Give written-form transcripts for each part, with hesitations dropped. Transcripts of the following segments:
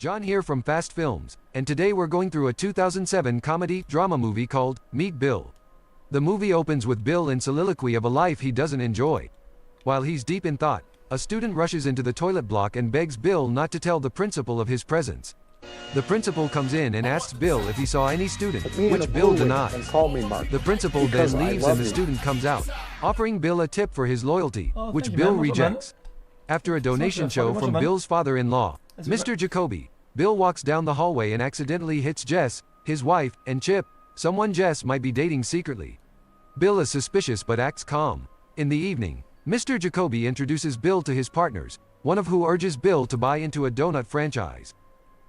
John here from Fast Films, and today we're going through a 2007 comedy-drama movie called Meet Bill. The movie opens with Bill in soliloquy of a life he doesn't enjoy. While he's deep in thought, a student rushes into the toilet block and begs Bill not to tell the principal of his presence. The principal comes in and asks Bill if he saw any student, which Bill denies. The principal then leaves and the student comes out, offering Bill a tip for his loyalty, which Bill rejects. After a donation show from Bill's father-in-law, Mr. Jacoby, Bill walks down the hallway and accidentally hits Jess, his wife, and Chip, someone Jess might be dating secretly. Bill is suspicious but acts calm. In the evening, Mr. Jacoby introduces Bill to his partners, one of who urges Bill to buy into a donut franchise.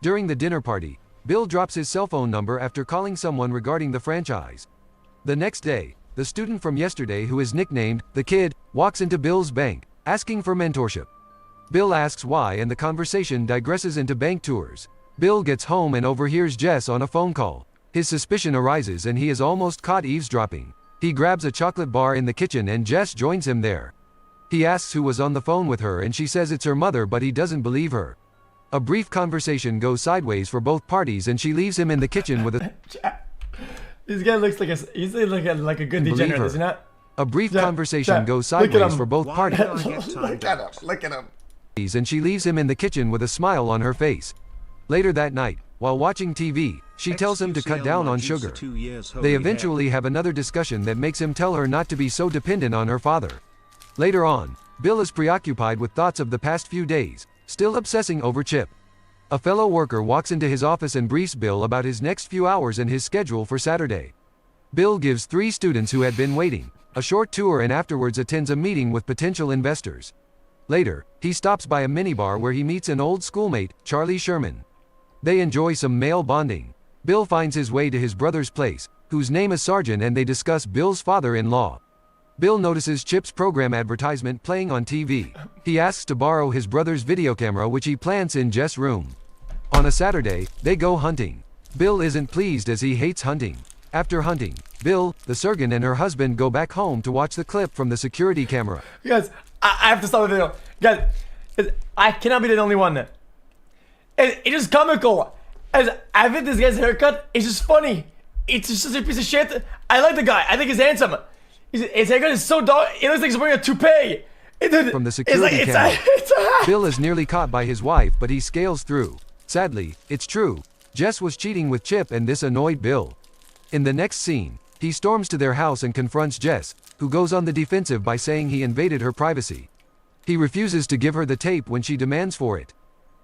During the dinner party, Bill drops his cell phone number after calling someone regarding the franchise. The next day, the student from yesterday who is nicknamed The Kid walks into Bill's bank, asking for mentorship. Bill asks why and the conversation digresses into bank tours. Bill gets home and overhears Jess on a phone call. His suspicion arises and he is almost caught eavesdropping. He grabs a chocolate bar in the kitchen and Jess joins him there. He asks who was on the phone with her and she says it's her mother, but he doesn't believe her. A brief conversation goes sideways for both parties and she leaves him in the kitchen with a... This guy looks like a good degenerate, does he not? A brief conversation goes sideways for both parties. Look at him. And she leaves him in the kitchen with a smile on her face. Later that night, while watching TV, she tells him to cut down on sugar. They eventually have another discussion that makes him tell her not to be so dependent on her father. Later on, Bill is preoccupied with thoughts of the past few days, still obsessing over Chip. A fellow worker walks into his office and briefs Bill about his next few hours and his schedule for Saturday. Bill gives 3 students who had been waiting a short tour and afterwards attends a meeting with potential investors. Later, he stops by a minibar where he meets an old schoolmate, Charlie Sherman. They enjoy some male bonding. Bill finds his way to his brother's place, whose name is Sergeant, and they discuss Bill's father-in-law. Bill notices Chip's program advertisement playing on TV. He asks to borrow his brother's video camera, which he plants in Jess' room. On a Saturday, they go hunting. Bill isn't pleased as he hates hunting. After hunting, Bill, the surgeon, and her husband go back home to watch the clip from the security camera. Guys, I have to stop the video. Guys, I cannot be the only one. It's just comical. As I think this guy's haircut is just funny. It's just such a piece of shit. I like the guy. I think he's handsome. His haircut is so dark. It looks like he's wearing a toupee. From the security camera, Bill is nearly caught by his wife, but he scales through. Sadly, it's true. Jess was cheating with Chip and this annoyed Bill. In the next scene, he storms to their house and confronts Jess, who goes on the defensive by saying he invaded her privacy. He refuses to give her the tape when she demands for it.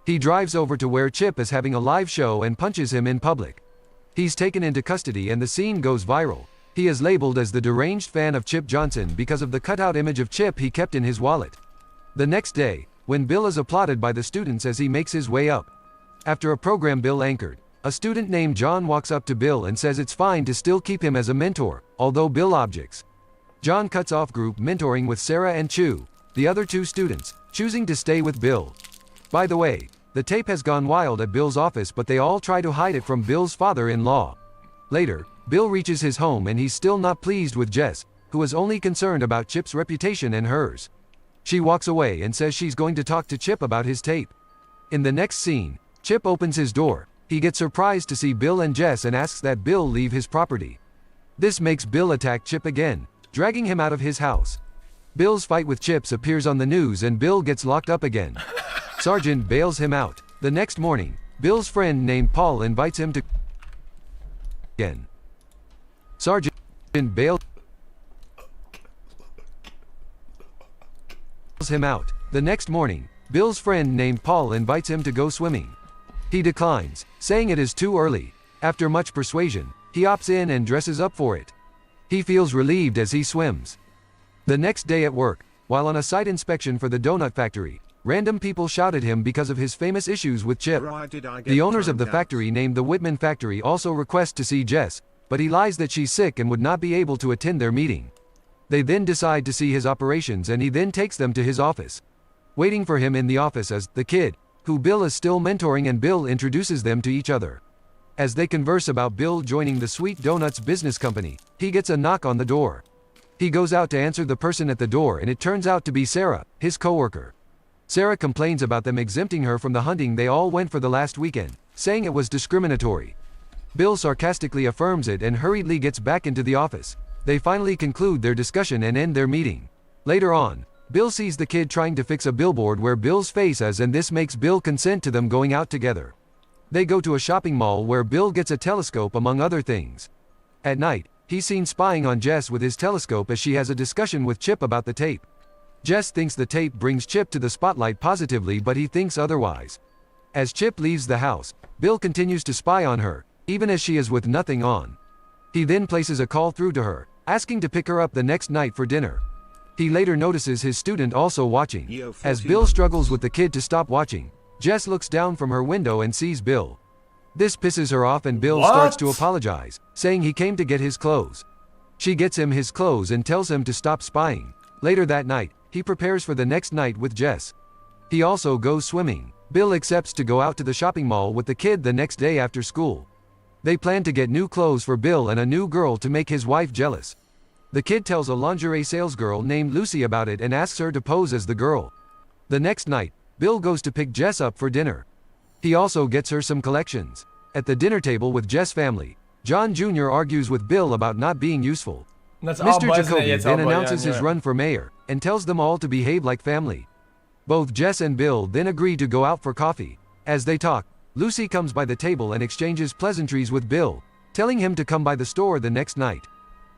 He drives over to where Chip is having a live show and punches him in public. He's taken into custody and the scene goes viral. He is labeled as the deranged fan of Chip Johnson because of the cutout image of Chip he kept in his wallet. The next day, when Bill is applauded by the students as he makes his way up. After a program Bill anchored, a student named John walks up to Bill and says it's fine to still keep him as a mentor, although Bill objects. John cuts off group mentoring with Sarah and Chu, the other 2 students, choosing to stay with Bill. By the way, the tape has gone wild at Bill's office, but they all try to hide it from Bill's father-in-law. Later, Bill reaches his home and he's still not pleased with Jess, who is only concerned about Chip's reputation and hers. She walks away and says she's going to talk to Chip about his tape. In the next scene, Chip opens his door. He gets surprised to see Bill and Jess and asks that Bill leave his property. This makes Bill attack Chip again, dragging him out of his house. Bill's fight with Chip appears on the news and Bill gets locked up again. Sergeant bails him out. The next morning, Bill's friend named Paul invites him to again. Sergeant bails him out. The next morning, Bill's friend named Paul invites him to go swimming. He declines, saying it is too early. After much persuasion, he opts in and dresses up for it. He feels relieved as he swims. The next day at work, while on a site inspection for the donut factory, random people shout at him because of his famous issues with Chip. The owners of the factory named the Whitman factory also request to see Jess, but he lies that she's sick and would not be able to attend their meeting. They then decide to see his operations and he then takes them to his office. Waiting for him in the office is The Kid, who Bill is still mentoring, and Bill introduces them to each other. As they converse about Bill joining the Sweet Donuts business company, he gets a knock on the door. He goes out to answer the person at the door and it turns out to be Sarah, his coworker. Sarah complains about them exempting her from the hunting they all went for the last weekend, saying it was discriminatory. Bill sarcastically affirms it and hurriedly gets back into the office. They finally conclude their discussion and end their meeting. Later on, Bill sees the kid trying to fix a billboard where Bill's face is, and this makes Bill consent to them going out together. They go to a shopping mall where Bill gets a telescope among other things. At night, he's seen spying on Jess with his telescope as she has a discussion with Chip about the tape. Jess thinks the tape brings Chip to the spotlight positively, but he thinks otherwise. As Chip leaves the house, Bill continues to spy on her, even as she is with nothing on. He then places a call through to her, asking to pick her up the next night for dinner. He later notices his student also watching. As Bill struggles with the kid to stop watching, Jess looks down from her window and sees Bill. This pisses her off and Bill starts to apologize, saying he came to get his clothes. She gets him his clothes and tells him to stop spying. Later that night, he prepares for the next night with Jess. He also goes swimming. Bill accepts to go out to the shopping mall with the kid the next day after school. They plan to get new clothes for Bill and a new girl to make his wife jealous. The kid tells a lingerie salesgirl named Lucy about it and asks her to pose as the girl. The next night, Bill goes to pick Jess up for dinner. He also gets her some collections. At the dinner table with Jess' family, John Jr. argues with Bill about not being useful. Mr. Jacoby then announces his run for mayor, and tells them all to behave like family. Both Jess and Bill then agree to go out for coffee. As they talk, Lucy comes by the table and exchanges pleasantries with Bill, telling him to come by the store the next night.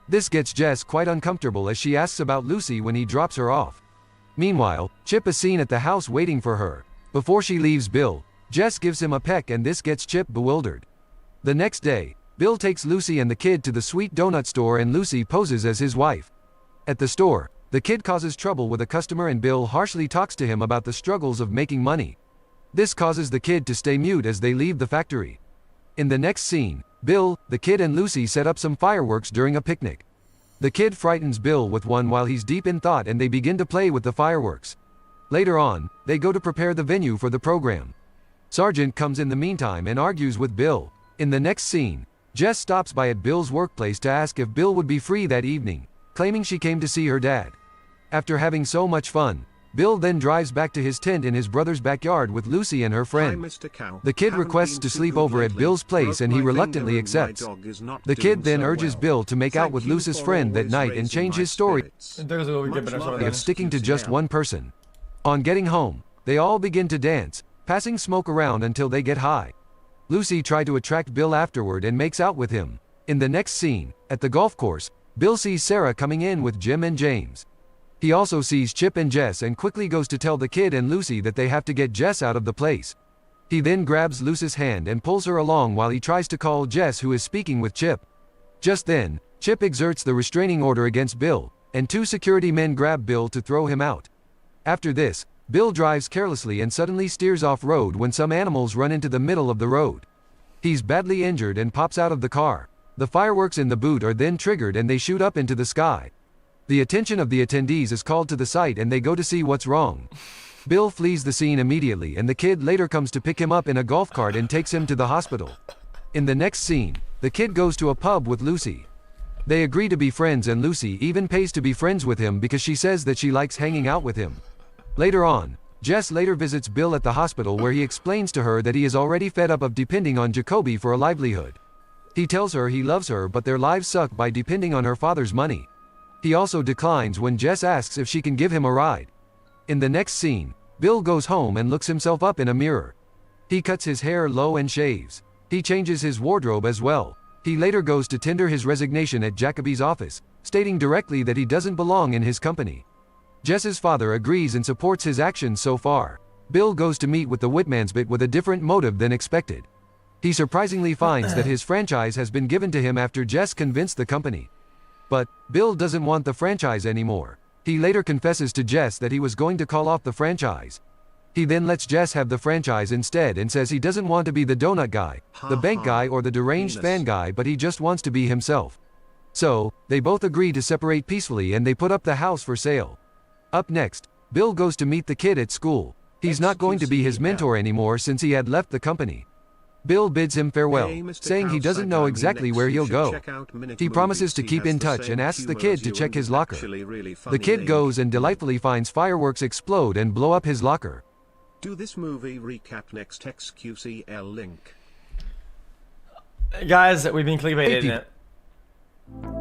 This gets Jess quite uncomfortable as she asks about Lucy when he drops her off. Meanwhile, Chip is seen at the house waiting for her. Before she leaves Bill, Jess gives him a peck and this gets Chip bewildered. The next day, Bill takes Lucy and the kid to the sweet donut store and Lucy poses as his wife. At the store, the kid causes trouble with a customer and Bill harshly talks to him about the struggles of making money. This causes the kid to stay mute as they leave the factory. In the next scene, Bill, the kid and Lucy set up some fireworks during a picnic. The kid frightens Bill with one while he's deep in thought and they begin to play with the fireworks. Later on, they go to prepare the venue for the program. Sargent comes in the meantime and argues with Bill. In the next scene, Jess stops by at Bill's workplace to ask if Bill would be free that evening, claiming she came to see her dad. After having so much fun, Bill then drives back to his tent in his brother's backyard with Lucy and her friend. The kid requests to sleep over at Bill's place and he reluctantly accepts. The kid then urges Bill to make out with Lucy's friend that night and change his story of sticking to just one person. On getting home, they all begin to dance, passing smoke around until they get high. Lucy tries to attract Bill afterward and makes out with him. In the next scene, at the golf course, Bill sees Sarah coming in with Jim and James. He also sees Chip and Jess and quickly goes to tell the kid and Lucy that they have to get Jess out of the place. He then grabs Lucy's hand and pulls her along while he tries to call Jess, who is speaking with Chip. Just then, Chip exerts the restraining order against Bill, and two security men grab Bill to throw him out. After this, Bill drives carelessly and suddenly steers off-road when some animals run into the middle of the road. He's badly injured and pops out of the car. The fireworks in the boot are then triggered and they shoot up into the sky. The attention of the attendees is called to the site and they go to see what's wrong. Bill flees the scene immediately and the kid later comes to pick him up in a golf cart and takes him to the hospital. In the next scene, the kid goes to a pub with Lucy. They agree to be friends and Lucy even pays to be friends with him because she says that she likes hanging out with him. Later on, Jess later visits Bill at the hospital where he explains to her that he is already fed up of depending on Jacoby for a livelihood. He tells her he loves her but their lives suck by depending on her father's money. He also declines when Jess asks if she can give him a ride. In the next scene, Bill goes home and looks himself up in a mirror. He cuts his hair low and shaves. He changes his wardrobe as well. He later goes to tender his resignation at Jacoby's office, stating directly that he doesn't belong in his company. Jess's father agrees and supports his actions so far. Bill goes to meet with the Whitmansbit with a different motive than expected. He surprisingly finds that his franchise has been given to him after Jess convinced the company. But Bill doesn't want the franchise anymore. He later confesses to Jess that he was going to call off the franchise. He then lets Jess have the franchise instead and says he doesn't want to be the donut guy, the bank guy or the deranged fan guy, but he just wants to be himself. So, they both agree to separate peacefully and they put up the house for sale. Up next, Bill goes to meet the kid at school. He's not going to be his mentor anymore since he had left the company. Bill bids him farewell, saying he doesn't know exactly where he'll go. He promises to keep in touch and asks the kid to check his locker. The kid goes and delightfully finds fireworks explode and blow up his locker. Do this movie recap next xQcOW link. Guys, we've been clickbaited, isn't it?